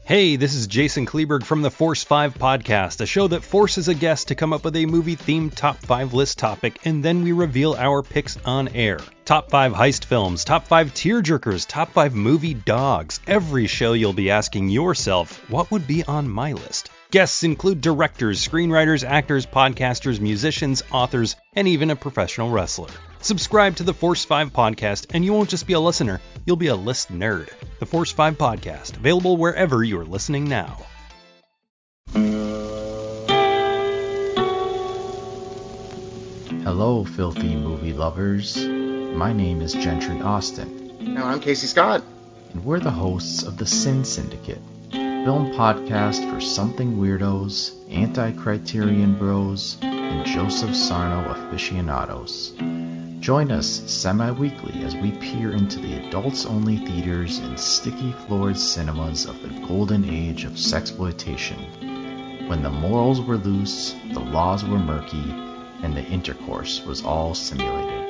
Hey, this is Jason Kleberg from the Force 5 podcast, a show that forces a guest to come up with a movie-themed top 5 list topic, and then we reveal our picks on air. Top 5 heist films, top 5 tearjerkers, top 5 movie dogs. Every show you'll be asking yourself, what would be on my list? Guests include directors, screenwriters, actors, podcasters, musicians, authors, and even a professional wrestler. Subscribe to the Force 5 podcast, and you won't just be a listener, you'll be a list nerd. The Force 5 podcast, available wherever you're listening now. Hello, filthy movie lovers. My name is Gentry Austin. And I'm Casey Scott. And we're the hosts of the Sin Syndicate, film podcast for something weirdos, anti-criterion bros, and Joseph Sarno aficionados. Join us semi-weekly as we peer into the adults-only theaters and sticky-floored cinemas of the golden age of sexploitation, when the morals were loose, the laws were murky, and the intercourse was all simulated.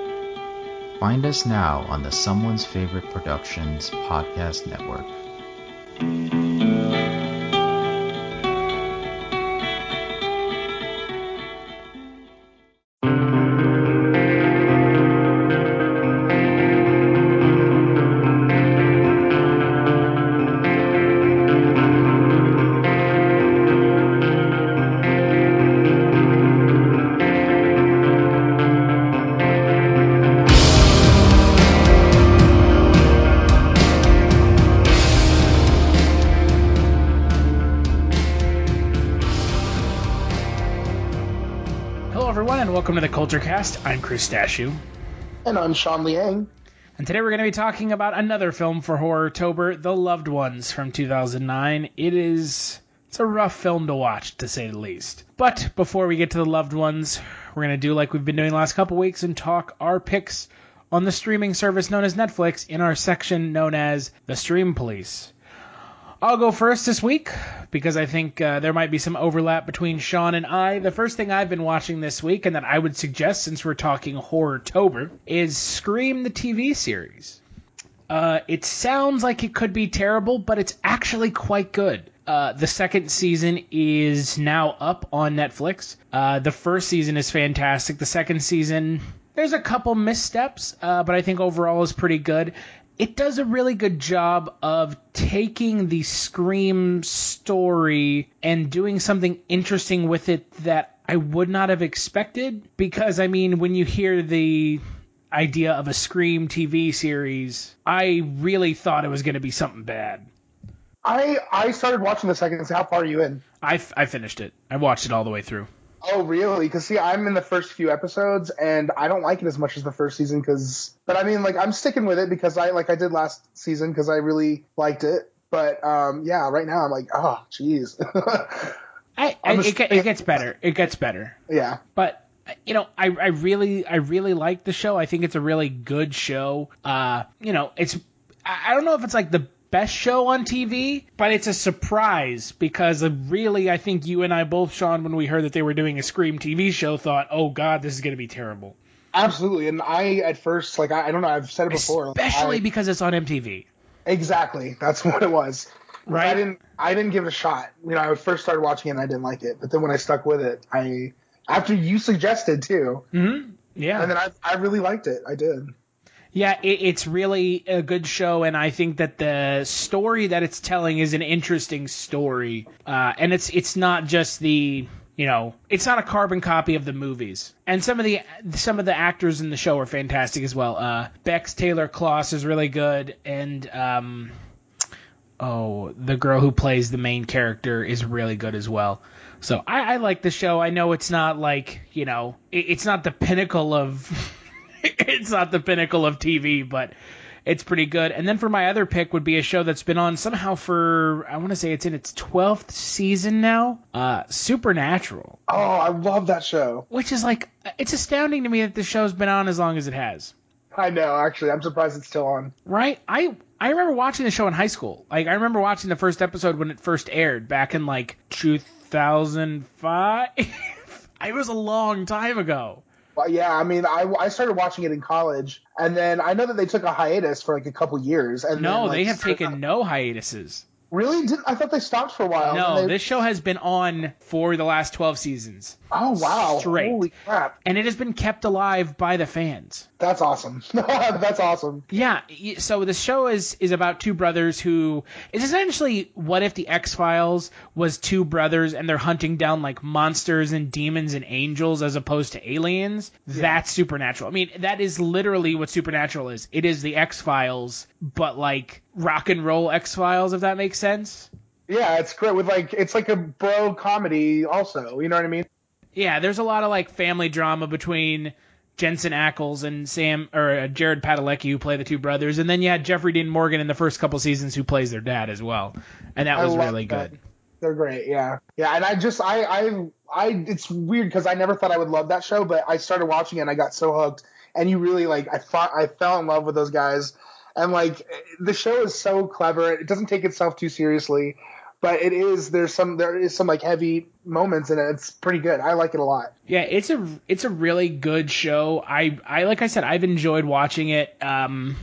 Find us now on the Someone's Favorite Productions podcast network. Welcome to the Kulturecast. I'm Chris Stachiw. And I'm Sean Liang. And today we're going to be talking about another film for Horrortober, The Loved Ones from 2009. It's a rough film to watch, to say the least. But before we get to The Loved Ones, we're going to do like we've been doing the last couple weeks and talk our picks on the streaming service known as Netflix in our section known as The Stream Police. I'll go first this week because I think there might be some overlap between Sean and I. The first thing I've been watching this week, and that I would suggest since we're talking Horrortober, is Scream the TV series. It sounds like it could be terrible, but it's actually quite good. The second season is now up on Netflix. The first season is fantastic. The second season, there's a couple missteps, but I think overall is pretty good. It does a really good job of taking the Scream story and doing something interesting with it that I would not have expected. Because, I mean, when you hear the idea of a Scream TV series, I really thought it was going to be something bad. I started watching the second. How far are you in? I finished it. I watched it all the way through. Oh, really? Because, see, I'm in the first few episodes, and I don't like it as much as the first season. But, I mean, like, I'm sticking with it because I did last season because I really liked it. But, yeah, right now I'm like, oh, jeez. It gets better. It gets better. Yeah. But, you know, I really like the show. I think it's a really good show. You know, I don't know if it's like the best show on TV, but it's a surprise because really, I think you and I both, Sean, when we heard that they were doing a Scream TV show, thought, oh God, this is going to be terrible. Absolutely. And I, at first, like, I don't know, I've said it before. Especially because it's on MTV. Exactly. That's what it was. Right? I didn't give it a shot. You know, I first started watching it and I didn't like it. But then when I stuck with it, after you suggested too. Mm-hmm. Yeah. And then I really liked it. I did. Yeah, it's really a good show, and I think that the story that it's telling is an interesting story. And it's not just it's not a carbon copy of the movies. And some of the actors in the show are fantastic as well. Bex Taylor Kloss is really good, and the girl who plays the main character is really good as well. So I like the show. I know it's not like, it's not the pinnacle of it's not the pinnacle of TV, but it's pretty good. And then for my other pick would be a show that's been on somehow for, I want to say it's in its 12th season now, Supernatural. Oh, I love that show. Which is like, it's astounding to me that the show's been on as long as it has. I know, actually. I'm surprised it's still on. Right? I remember watching the show in high school. Like, I remember watching the first episode when it first aired back in, like, 2005. It was a long time ago. Well, yeah, I mean, I started watching it in college, and then I know that they took a hiatus for like a couple years. And no, then, they have taken no hiatuses. Really? I thought they stopped for a while. No, this show has been on for the last 12 seasons. Oh, wow. Straight. Holy crap. And it has been kept alive by the fans. That's awesome. That's awesome. Yeah, so the show is about two brothers who... It's essentially what if the X-Files was two brothers and they're hunting down, like, monsters and demons and angels as opposed to aliens? Yeah. That's Supernatural. I mean, that is literally what Supernatural is. It is the X-Files, but, like, rock and roll X-Files, if that makes sense. Yeah, it's great. It's like a bro comedy also. You know what I mean? Yeah, there's a lot of, like, family drama between Jensen Ackles and Jared Padalecki, who play the two brothers, and then you had Jeffrey Dean Morgan in the first couple seasons, who plays their dad as well, and that was really good. They're great, yeah. And it's weird because I never thought I would love that show, but I started watching it and I got so hooked, and you really I fell in love with those guys, and like the show is so clever. It doesn't take itself too seriously. But there is some like heavy moments in it. It's pretty good. I like it a lot. Yeah, it's a really good show. I like I said, I've enjoyed watching it. Kind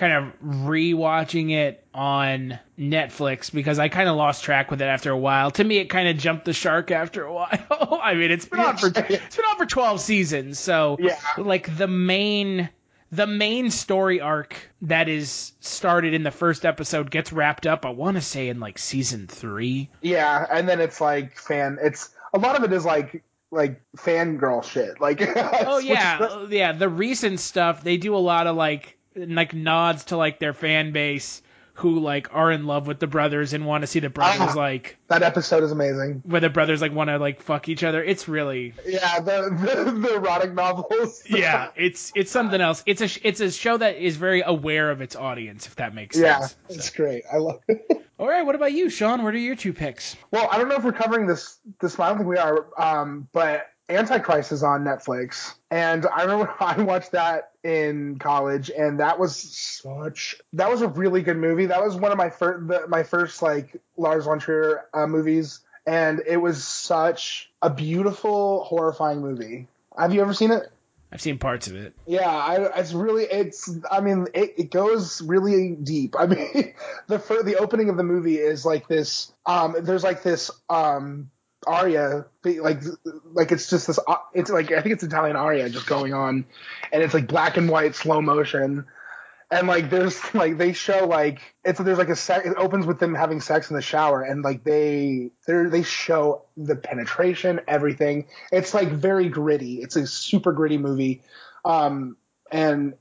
of rewatching it on Netflix because I kind of lost track with it after a while. To me, it kind of jumped the shark after a while. I mean, it's been on for 12 seasons, so yeah. Like the main story arc that is started in the first episode gets wrapped up, I want to say, in like season 3. Yeah, and then it's like a lot of it is like fangirl shit. Like oh yeah, the recent stuff, they do a lot of like nods to like their fan base who like are in love with the brothers and want to see the brothers like that episode is amazing where the brothers like want to like fuck each other. It's really the erotic novels. Yeah, it's something else. It's a show that is very aware of its audience, if that makes sense. Yeah, it's great. I love it. All right, what about you, Sean? What are your 2 picks? Well, I don't know if we're covering this I don't think we are, but Antichrist is on Netflix, and I remember I watched that in college, and that was a really good movie. That was one of my first like Lars von Trier movies, and it was such a beautiful, horrifying movie. Have you ever seen it? I've seen parts of it. Yeah, it goes really deep. I mean, the opening of the movie is like this. There's like this aria, like it's just this. It's like I think it's Italian aria just going on, and it's like black and white slow motion, and like there's like they show like there's like it opens with them having sex in the shower, and like they show the penetration, everything. It's like very gritty. It's a super gritty movie, and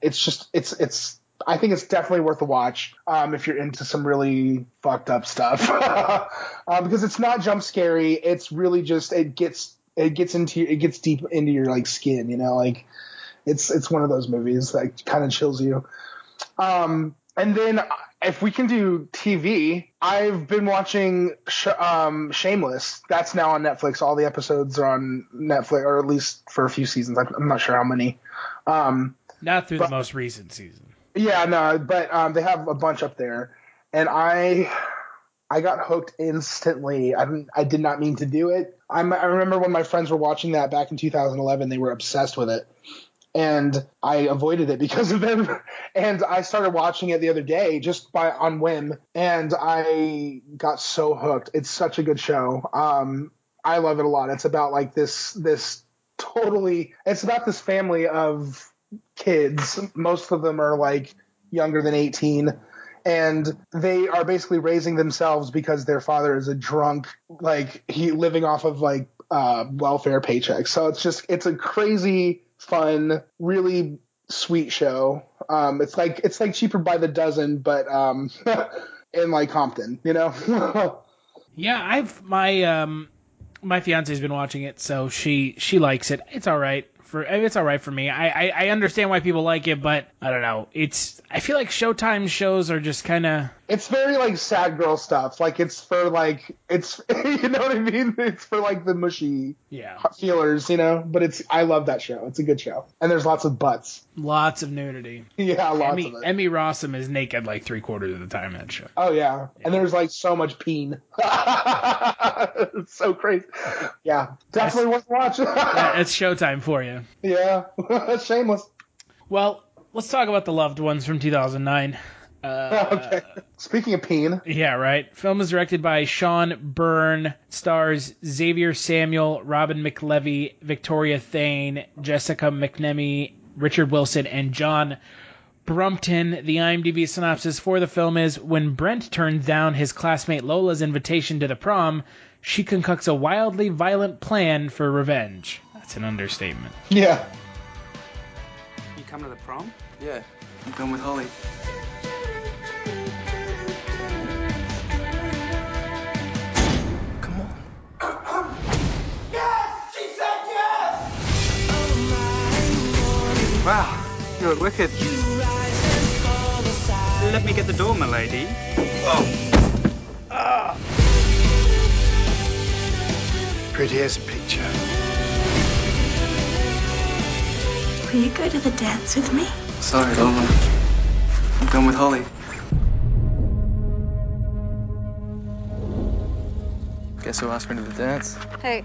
it's I think it's definitely worth a watch if you're into some really fucked up stuff, because it's not jump scary. It's really just it gets deep into your like skin, you know, like it's one of those movies that kind of chills you. And then if we can do TV, I've been watching Shameless. That's now on Netflix. All the episodes are on Netflix, or at least for a few seasons. I'm not sure how many. Not through the most recent season. Yeah, no, but they have a bunch up there, and I got hooked instantly. I did not mean to do it. I remember when my friends were watching that back in 2011, they were obsessed with it, and I avoided it because of them. And I started watching it the other day just on whim, and I got so hooked. It's such a good show. I love it a lot. It's about like this totally. It's about this family of kids. Most of them are like younger than 18, and they are basically raising themselves because their father is a drunk, like he living off of like welfare paychecks. So it's a crazy, fun, really sweet show. It's like Cheaper by the Dozen, but in like Compton, you know. Yeah, my fiance's been watching it, so she likes it. It's all right. It's all right for me. I understand why people like it, but I don't know. I feel like Showtime shows are just kind of. It's very like sad girl stuff. Like it's for like you know what I mean. It's for like the mushy feelers, you know. But I love that show. It's a good show, and there's lots of butts. Lots of nudity. Yeah, lots of it. Emmy Rossum is naked like 3/4 of the time in that show. Oh yeah, and there's like so much peen. It's so crazy. Yeah, definitely worth watching. It's Showtime for you. Yeah, Shameless. Well, let's talk about The Loved Ones from 2009. Okay. Speaking of peen. Yeah, right. Film is directed by Sean Byrne, stars Xavier Samuel, Robin McLeavy, Victoria Thane, Jessica McNamee, Richard Wilson, and John Brumpton. The IMDb synopsis for the film is, when Brent turns down his classmate Lola's invitation to the prom, she concocts a wildly violent plan for revenge. That's an understatement. Yeah. You come to the prom? Yeah, I'm going with Holly. Come on. Yes! She said yes! Wow, you look wicked. Let me get the door, my lady. Pretty as a picture. Will you go to the dance with me? Sorry, Lola. I'm going with Holly. Guess who asked me to the dance? Hey.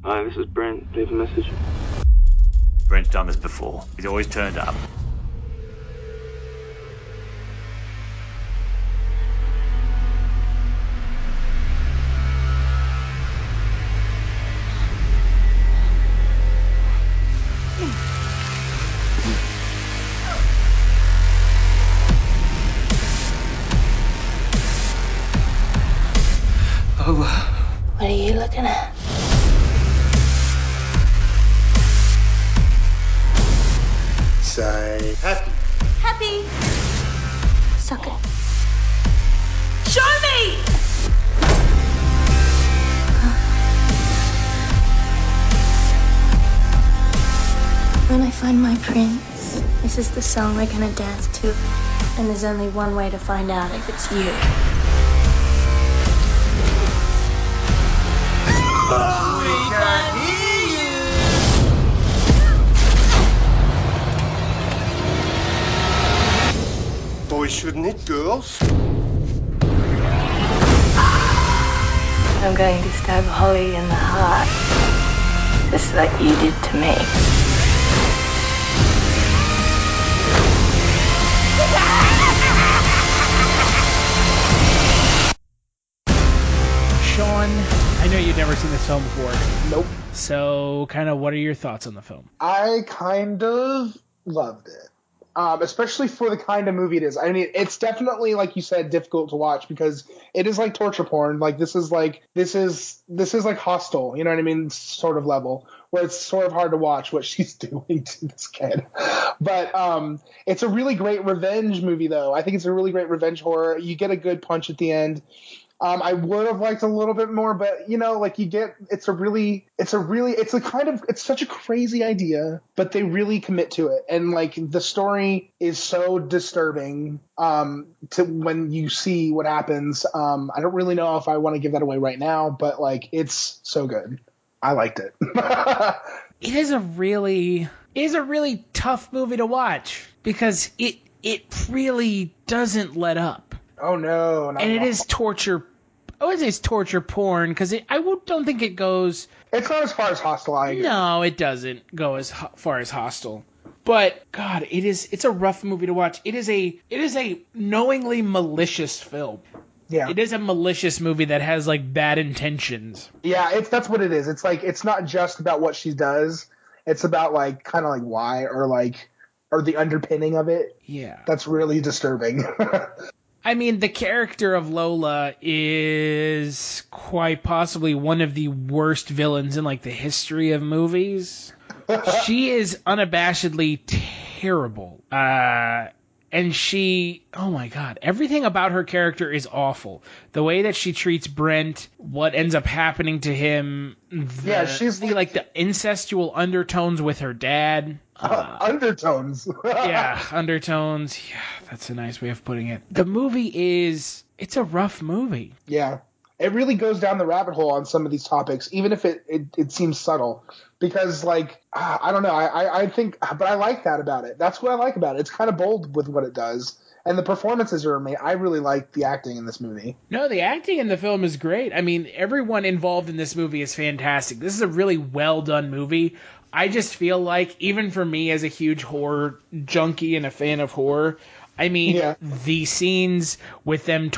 Hi, this is Brent. Leave a message. Brent's done this before. He's always turned up. Lola. What are you looking at? Say happy. Happy. Suck it. Show me! When I find my prince, this is the song we're gonna dance to. And there's only one way to find out if it's you. Boys shouldn't hit girls. I'm going to stab Holly in the heart, just like you did to me. Sean, I know you've never seen this film before. Nope. So, kind of, what are your thoughts on the film? I kind of loved it. Especially for the kind of movie it is. I mean, it's definitely, like you said, difficult to watch because it is like torture porn. Like this is like Hostel, you know what I mean, sort of level, where it's sort of hard to watch what she's doing to this kid. But it's a really great revenge movie, though. I think it's a really great revenge horror. You get a good punch at the end. I would have liked a little bit more, but like it's such a crazy idea, but they really commit to it. And like the story is so disturbing, to when you see what happens. I don't really know if I want to give that away right now, but like, it's so good. I liked it. It is a really tough movie to watch because it really doesn't let up. Oh no! And it is torture. I would say it's torture porn because don't think it goes. It's not as far as Hostel. I agree. No, it doesn't go as far as Hostel. But God, it's a rough movie to watch. It is a knowingly malicious film. Yeah. It is a malicious movie that has like bad intentions. Yeah, that's what it is. It's like it's not just about what she does. It's about like kind of like why or the underpinning of it. Yeah. That's really disturbing. I mean, the character of Lola is quite possibly one of the worst villains in like the history of movies. She is unabashedly terrible. And she, oh my God, everything about her character is awful. The way that she treats Brent, what ends up happening to him. She's like the incestual undertones with her dad. Undertones. Yeah, undertones. Yeah, that's a nice way of putting it. The movie it's a rough movie. Yeah. It really goes down the rabbit hole on some of these topics, even if it seems subtle. Because, like, I don't know. I think, but I like that about it. That's what I like about it. It's kind of bold with what it does. And the performances are amazing. I really like the acting in this movie. No, the acting in the film is great. I mean, everyone involved in this movie is fantastic. This is a really well done movie. I just feel like, even for me as a huge horror junkie and a fan of horror, I mean, the scenes with them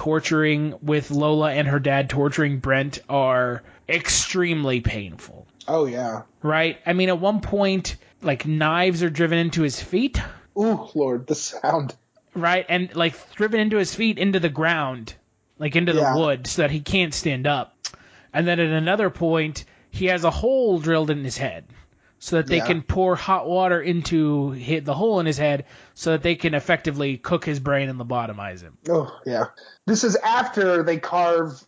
with Lola and her dad torturing Brent are extremely painful. Oh, yeah. Right? I mean, at one point, like, knives are driven into his feet. Ooh, Lord, the sound. Right? And, like, driven into his feet into the ground, like into the wood, so that he can't stand up. And then at another point, he has a hole drilled in his head, so that they can pour hot water into the hole in his head so that they can effectively cook his brain and lobotomize him. Oh, yeah. This is after they carve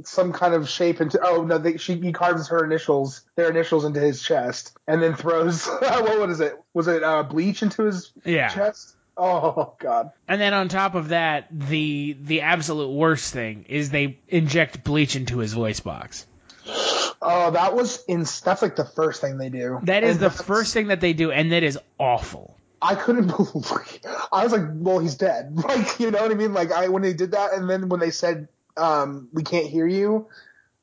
some kind of shape into... Oh, no, he carves their initials into his chest and then throws... what is it? Was it bleach into his chest? Oh, God. And then on top of that, the absolute worst thing is they inject bleach into his voice box. Oh, that's like the first thing they do. That is the first thing that they do, and that is awful. I couldn't believe. I was like, well, he's dead. Like, you know what I mean? Like, when they did that, and then when they said, we can't hear you,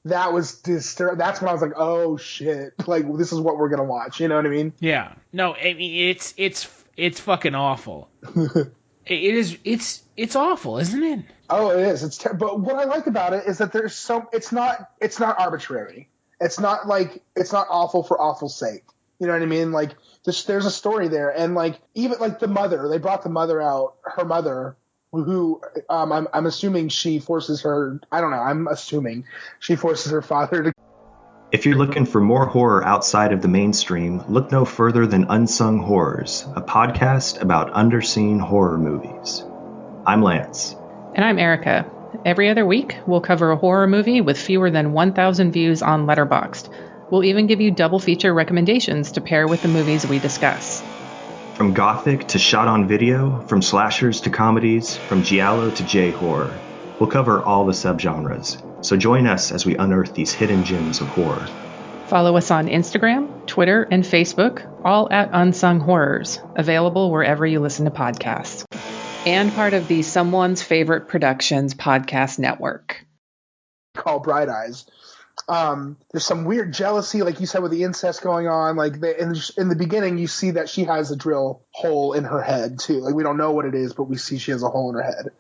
that was disturbing. That's when I was like, oh shit! Like, this is what we're gonna watch. You know what I mean? Yeah. No, I mean, it's fucking awful. It's awful, isn't it? Oh, it is. But what I like about it is that it's not arbitrary. It's not awful for awful's sake. You know what I mean? Like, there's a story there, and like, even like the mother, they brought the mother out, her mother, who I'm assuming she forces her. I don't know. I'm assuming she forces her father to. If you're looking for more horror outside of the mainstream, look no further than Unsung Horrors, a podcast about underseen horror movies. I'm Lance. And I'm Erica. Every other week, we'll cover a horror movie with fewer than 1,000 views on Letterboxd. We'll even give you double feature recommendations to pair with the movies we discuss. From gothic to shot on video, from slashers to comedies, from giallo to J-horror. We'll cover all the subgenres. So join us as we unearth these hidden gems of horror. Follow us on Instagram, Twitter, and Facebook, all at Unsung Horrors, available wherever you listen to podcasts. And part of the Someone's Favorite Productions podcast network. Called Bright Eyes. There's some weird jealousy, like you said, with the incest going on. Like in the beginning, you see that she has a drill hole in her head too. Like, we don't know what it is, but we see she has a hole in her head.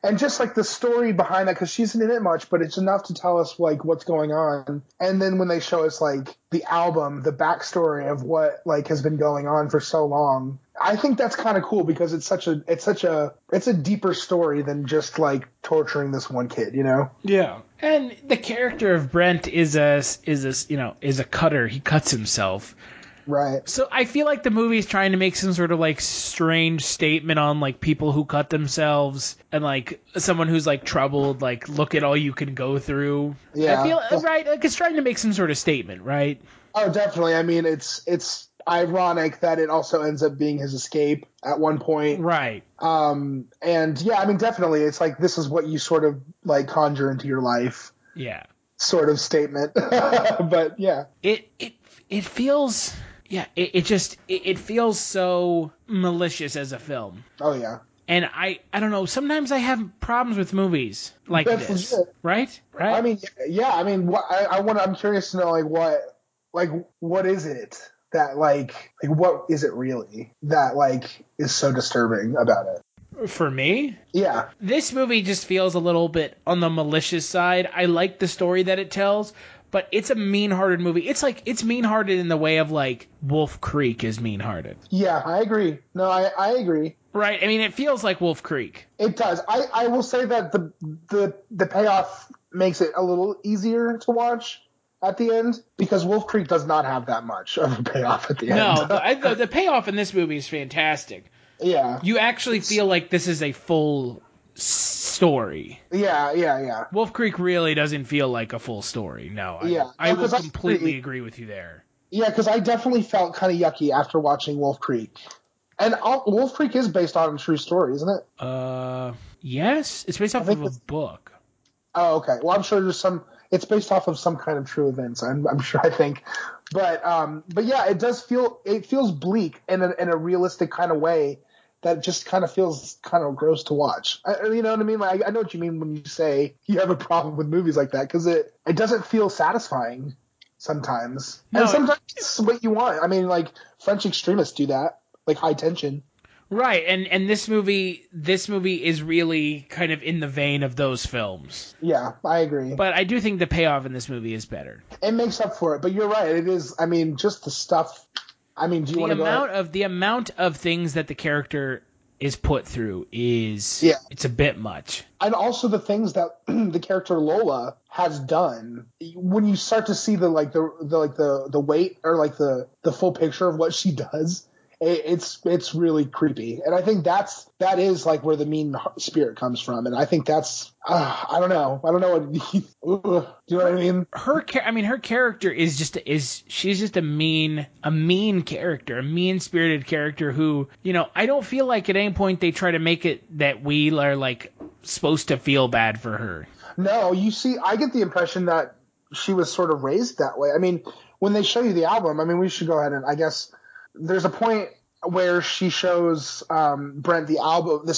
And just like the story behind that, because she isn't in it much, but it's enough to tell us like what's going on. And then when they show us like the album, the backstory of what like has been going on for so long, I think that's kind of cool, because it's a deeper story than just like torturing this one kid, you know? Yeah. And the character of Brent is a cutter. He cuts himself. Right. So I feel like the movie is trying to make some sort of like strange statement on like people who cut themselves, and like someone who's like troubled, like, look at all you can go through. Yeah. I feel right. Like, it's trying to make some sort of statement, right? Oh, definitely. I mean, it's ironic that it also ends up being his escape at one point. Right. And yeah, I mean, definitely, it's like, this is what you sort of like conjure into your life. Yeah. Sort of statement. But yeah. It feels. Yeah, it feels so malicious as a film. Oh, yeah. And I don't know, sometimes I have problems with movies like this, right? I mean, yeah, I mean, I'm curious to know, what is it that, what is it really that, is so disturbing about it? For me? Yeah. This movie just feels a little bit on the malicious side. I like the story that it tells, but it's a mean-hearted movie. It's mean-hearted in the way of, Wolf Creek is mean-hearted. Yeah, I agree. No, I agree. Right? I mean, it feels like Wolf Creek. It does. I will say that the payoff makes it a little easier to watch at the end, because Wolf Creek does not have that much of a payoff at the end. No, the payoff in this movie is fantastic. Yeah. You actually feel like this is a full story. Yeah. Wolf Creek really doesn't feel like a full story. No, I will completely agree with you there. Yeah, because I definitely felt kind of yucky after watching Wolf Creek. And Wolf Creek is based on a true story, isn't it? Yes. It's based off of a book. Oh, okay. Well, I'm sure it's based off of some kind of true events, I'm sure, I think. But yeah, it feels bleak in a realistic kind of way that just kind of feels kind of gross to watch. You know what I mean? Like, I know what you mean when you say you have a problem with movies like that, because it doesn't feel satisfying sometimes. No, and sometimes it's what you want. I mean, like, French extremists do that, like High Tension. Right, and this movie is really kind of in the vein of those films. Yeah, I agree. But I do think the payoff in this movie is better. It makes up for it, but you're right. It is. I mean, just the stuff. I mean, do you want to go? The amount of things that the character is put through is it's a bit much. And also the things that the character Lola has done. When you start to see the weight or like the full picture of what she does. It's really creepy, and I think that is like where the mean spirit comes from, and I think that's I don't know what do you know what I mean? Her character is she's just a mean character, a mean-spirited character who, you know, I don't feel like at any point they try to make it that we are like supposed to feel bad for her. No, you see, I get the impression that she was sort of raised that way. I mean, when they show you the album, I mean, we should go ahead and I guess. There's a point where she shows Brent this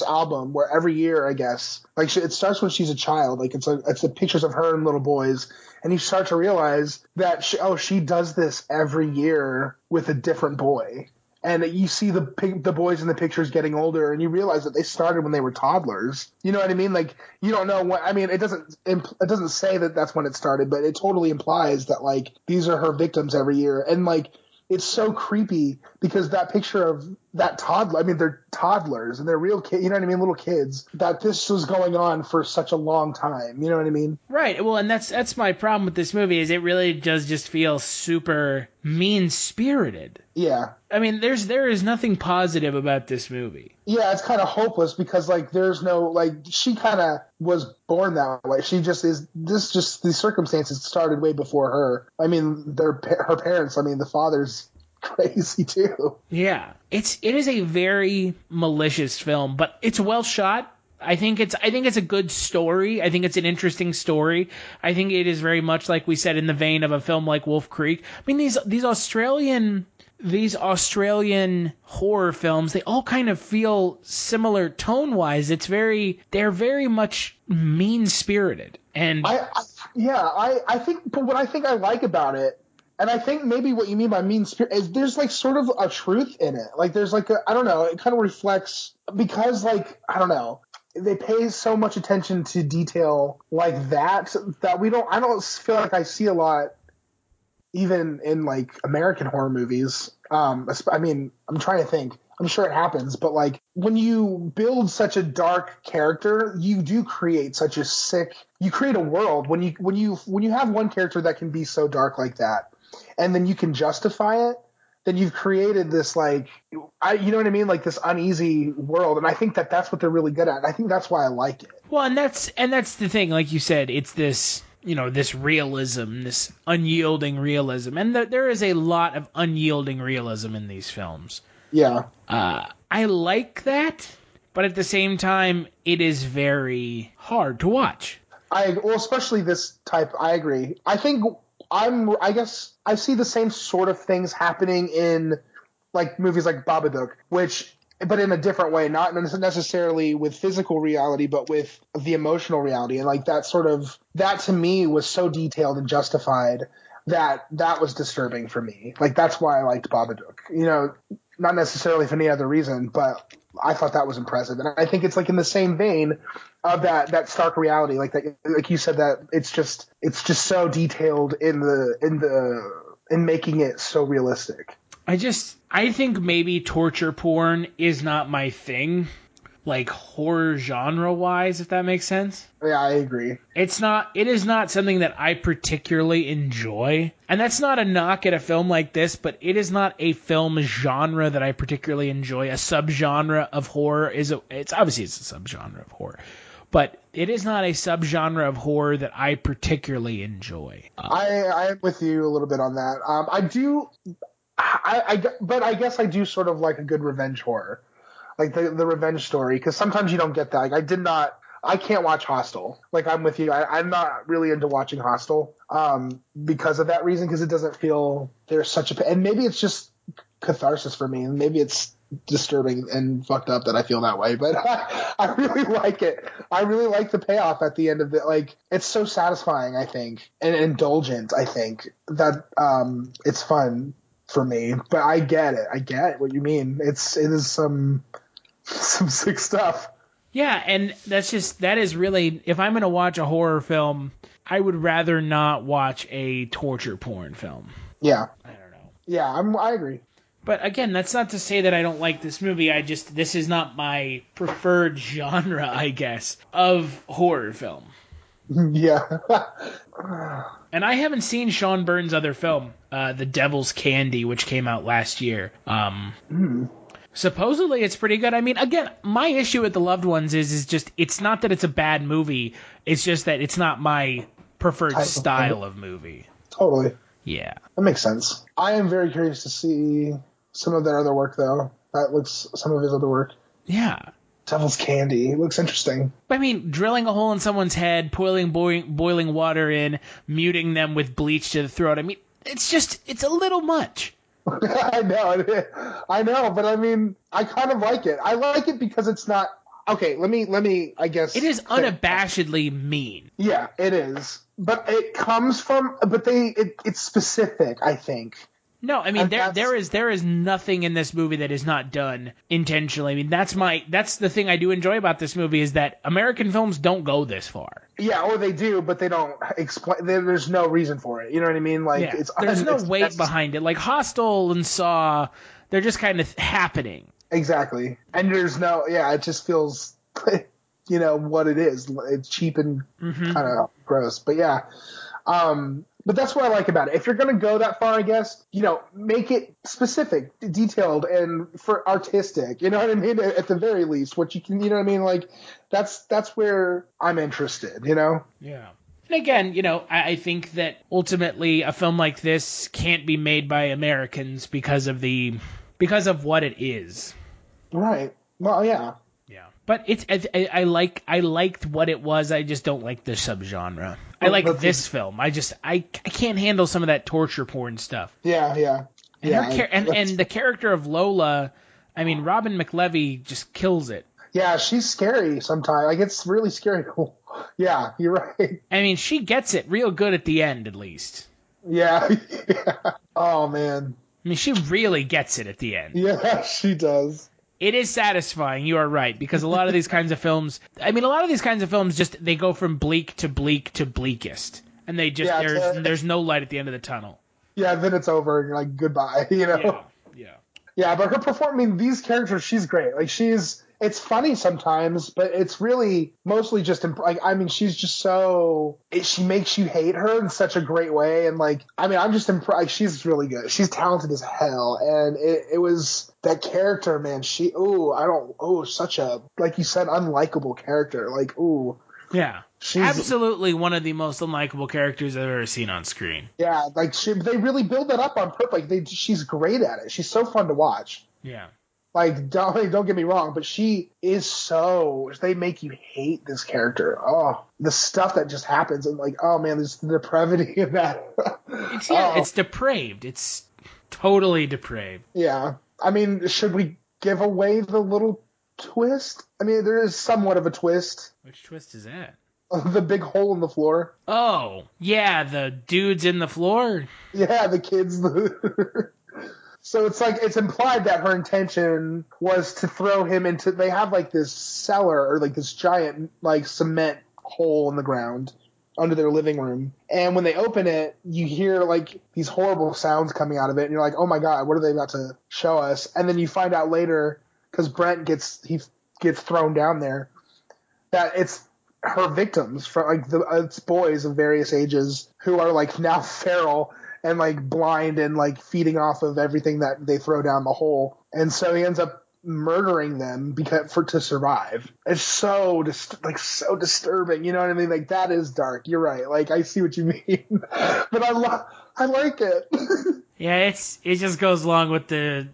album where every year, I guess, like it starts when she's a child, like it's the pictures of her and little boys, and you start to realize that she does this every year with a different boy, and you see the boys in the pictures getting older, and you realize that they started when they were toddlers. You know what I mean? Like, you don't know what I mean. It doesn't say that that's when it started, but it totally implies that like these are her victims every year, and like. It's so creepy because that picture of that toddler, I mean, they're toddlers and they're real kids, you know what I mean? Little kids, that this was going on for such a long time. You know what I mean? Right. Well, and that's my problem with this movie is it really does just feel super mean-spirited. Yeah. I mean, there is nothing positive about this movie. Yeah, it's kind of hopeless because like there's no like she kind of was born that way. She just is. The circumstances started way before her. I mean, her parents. I mean, the father's crazy too. Yeah, it is a very malicious film, but it's well shot. I think it's a good story. I think it's an interesting story. I think it is very much like we said in the vein of a film like Wolf Creek. I mean, these Australian horror films, they all kind of feel similar tone-wise. They're very much mean-spirited. And I think, but what I think I like about it, and I think maybe what you mean by mean spirit is there's like sort of a truth in it. Like there's like I don't know, it kind of reflects because like, I don't know, they pay so much attention to detail like that I don't feel like I see a lot even in like American horror movies. I mean, I'm trying to think. I'm sure it happens, but like when you build such a dark character, you do create such a you create a world when you have one character that can be so dark like that, and then you can justify it, then you've created this like, you know what I mean? Like this uneasy world. And I think that's what they're really good at. And I think that's why I like it. Well, and that's the thing. Like you said, it's this, you know, this realism, this unyielding realism. And there is a lot of unyielding realism in these films. Yeah. I like that, but at the same time, it is very hard to watch. Especially this type, I agree. I guess I see the same sort of things happening in like movies like Babadook, but in a different way, not necessarily with physical reality, but with the emotional reality. And like that to me was so detailed and justified that was disturbing for me. Like that's why I liked Babadook, you know, not necessarily for any other reason, but I thought that was impressive. And I think it's like in the same vein of that stark reality, like you said, that it's just so detailed in making it so realistic. I think maybe torture porn is not my thing, like horror genre wise, if that makes sense. Yeah, I agree. It is not something that I particularly enjoy. And that's not a knock at a film like this, but it is not a film genre that I particularly enjoy. A subgenre of horror it's obviously a subgenre of horror, but it is not a subgenre of horror that I particularly enjoy. I am with you a little bit on that. But I guess I do sort of like a good revenge horror. Like the revenge story, because sometimes you don't get that. Like I can't watch Hostel. Like I'm with you. I'm not really into watching Hostel because of that reason, because it doesn't feel there's such and maybe it's just catharsis for me, and maybe it's disturbing and fucked up that I feel that way, but I really like it. I really like the payoff at the end of it. Like, it's so satisfying, I think, and indulgent, I think, that it's fun for me. But I get it. I get what you mean. It is some sick stuff. Yeah, and that is really, if I'm going to watch a horror film, I would rather not watch a torture porn film. Yeah. I don't know. Yeah, I agree. But again, that's not to say that I don't like this movie. This is not my preferred genre, I guess, of horror film. Yeah. And I haven't seen Sean Byrne's other film, The Devil's Candy, which came out last year. Supposedly it's pretty good. I mean, again, my issue with The Loved Ones is just, it's not that it's a bad movie. It's just that it's not my preferred style of movie. Totally. Yeah. That makes sense. I am very curious to see some of their other work, though. Some of his other work. Yeah. Devil's Candy. It looks interesting. I mean, drilling a hole in someone's head, boiling water in, muting them with bleach to the throat. I mean, it's a little much. I know, but I mean, I kind of like it. I like it because it's not... Okay, let me, I guess... It is unabashedly mean. Yeah, it is. But it comes from... But it's specific, I think. No, I mean, there is nothing in this movie that is not done intentionally. I mean, that's the thing I do enjoy about this movie, is that American films don't go this far. Yeah, or they do, but they don't explain. There's no reason for it. You know what I mean? Like, yeah. There's no weight behind it. Like Hostel and Saw, they're just kind of happening. Exactly. And there's no... Yeah, it just feels... You know what it is. It's cheap and kind of gross. But yeah. But that's what I like about it. If you're going to go that far, I guess, make it specific, detailed, and for artistic. You know what I mean? At the very least, what you can, you know what I mean? Like, that's where I'm interested, Yeah. And again, I think that ultimately a film like this can't be made by Americans because of what it is. Right. Well, yeah. Yeah. But I liked what it was. I just don't like the subgenre. I like this film. I can't handle some of that torture porn stuff. Yeah. And the character of Lola, I mean, Robin McLeavy just kills it. Yeah, she's scary sometimes. Like, it's really scary. Yeah, you're right. I mean, she gets it real good at the end, at least. Yeah. Oh, man. I mean, she really gets it at the end. Yeah, she does. It is satisfying, you are right, because a lot of these kinds of films, just, they go from bleak to bleak to bleakest. And they just, there's no light at the end of the tunnel. Yeah, then it's over and you're like, goodbye, Yeah. Yeah, but her performing, these characters, she's great. Like, it's funny sometimes, but it's really mostly just, she's just she makes you hate her in such a great way. And I'm just impressed. She's really good. She's talented as hell. And it was that character, man. Such a, like you said, unlikable character. Yeah. She's absolutely one of the most unlikable characters I've ever seen on screen. Yeah, they really build that up on purpose. She's great at it. She's so fun to watch. Yeah. Don't get me wrong, but she is they make you hate this character. Oh, the stuff that just happens, and oh man, there's the depravity in that. It's depraved. It's totally depraved. Yeah. I mean, should we give away the little twist? I mean, there is somewhat of a twist. Which twist is that? The big hole in the floor. Oh, yeah, the dudes in the floor? Yeah, the kids. So it's implied that her intention was to throw him into... They have this cellar or this giant cement hole in the ground under their living room. And when they open it, you hear these horrible sounds coming out of it. And you're like, oh my God, what are they about to show us? And then you find out later, because Brent gets thrown down there, that it's her victims from it's boys of various ages who are now feral and blind and feeding off of everything that they throw down the hole. And so he ends up murdering them to survive. It's so disturbing. You know what I mean? That is dark. You're right. I see what you mean. But I like it. Yeah, it just goes along with the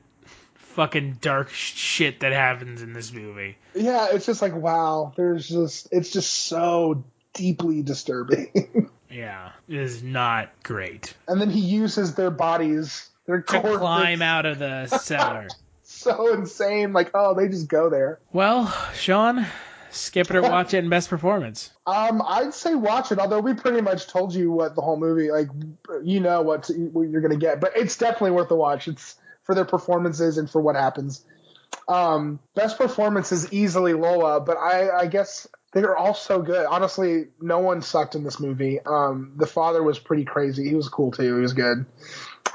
fucking dark shit that happens in this movie. Yeah, it's just wow. It's just so deeply disturbing. Yeah, it is not great. And then he uses their bodies, to climb out of the cellar. so insane. Like, oh, they just go there. Well, Sean, skip it or watch it in best performance. I'd say watch it, although we pretty much told you what the whole movie, like, you know what you're going to get. But it's definitely worth the watch. It's for their performances and for what happens. Best performance is easily Lola, but I guess they're all so good. Honestly, no one sucked in this movie. The father was pretty crazy. He was cool, too. He was good.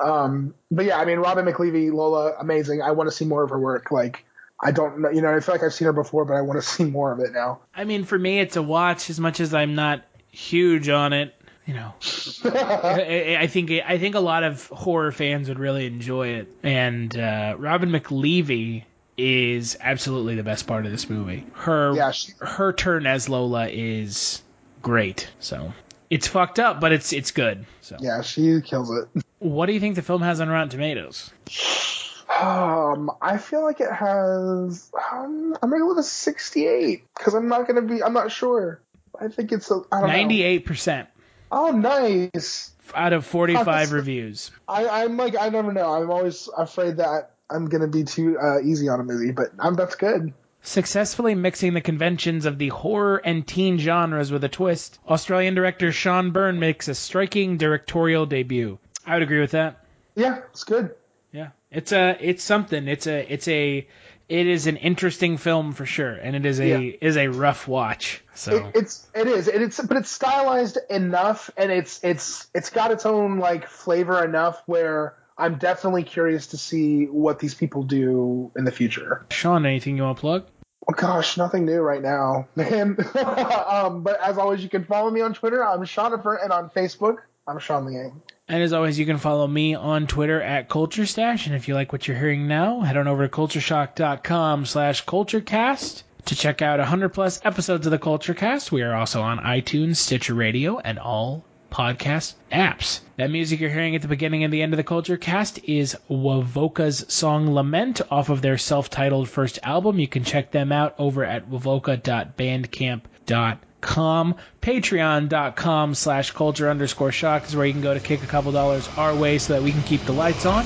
But yeah, I mean, Robin McLeavy, Lola, amazing. I want to see more of her work. Like, I don't know, I feel like I've seen her before, but I want to see more of it now. I mean, for me, it's a watch as much as I'm not huge on it. I think a lot of horror fans would really enjoy it. And Robin McLeavy is absolutely the best part of this movie. Her turn as Lola is great. So it's fucked up, but it's good. So yeah, she kills it. What do you think the film has on Rotten Tomatoes? I feel like it has. I'm gonna go with a 68 because I'm not sure. I think it's 98%. Oh, nice. Out of 45 reviews. I'm like, I don't know. I'm always afraid that I'm gonna be too easy on a movie, but that's good. Successfully mixing the conventions of the horror and teen genres with a twist, Australian director Sean Byrne makes a striking directorial debut. I would agree with that. Yeah, it's good. Yeah, it's something. It is an interesting film for sure, and it is a rough watch. So but it's stylized enough, and it's got its own like flavor enough where I'm definitely curious to see what these people do in the future. Sean, anything you want to plug? Oh gosh, nothing new right now, man. But as always, you can follow me on Twitter. I'm Sean Byrne, and on Facebook, I'm Sean Liang. And as always, you can follow me on Twitter at Kulturestash. And if you like what you're hearing now, head on over to cultureshock.com/Kulturecast to check out 100+ episodes of the Kulturecast. We are also on iTunes, Stitcher Radio, and all podcast apps. That music you're hearing at the beginning and the end of the Kulturecast is Wavoka's song Lament off of their self-titled first album. You can check them out over at wavoka.bandcamp.com. Patreon.com/culture_shock is where you can go to kick a couple dollars our way so that we can keep the lights on.